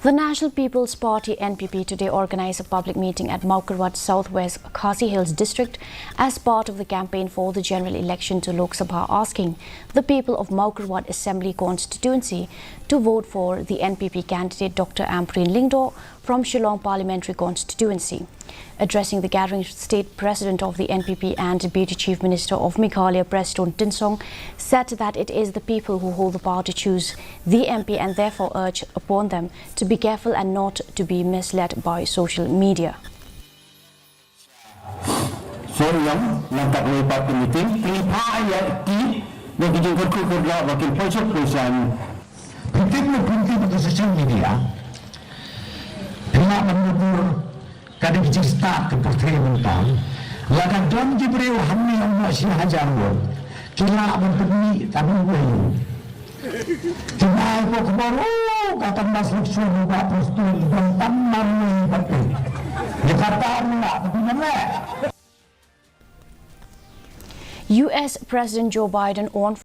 The National People's Party (NPP) today organised a public meeting at Maukarwad Southwest Khasi Hills district as part of the campaign for the general election to Lok Sabha, asking the people of Maukarwad Assembly constituency to vote for the NPP candidate Dr. Ampreen Lingdo from Shillong Parliamentary constituency. Addressing the gathering, State President of the NPP and Deputy Chief Minister of Meghalaya, President Tynsong, said that it is the people who hold the power to choose the MP and therefore urge upon them to be careful and not to be misled by social media. So yang lantak lebat meeting pelipaya di bagi kerja wakil pojok perusahaan penting bagi social media tidak menurut kadang cerita ke portray mentang lagan dom jibril hamni amma si hajar won kila menteri tapi boleh tidak kok baru kata masuk sudah postur dan tamam betul dia kata enggak tapi mana. US President Joe Biden on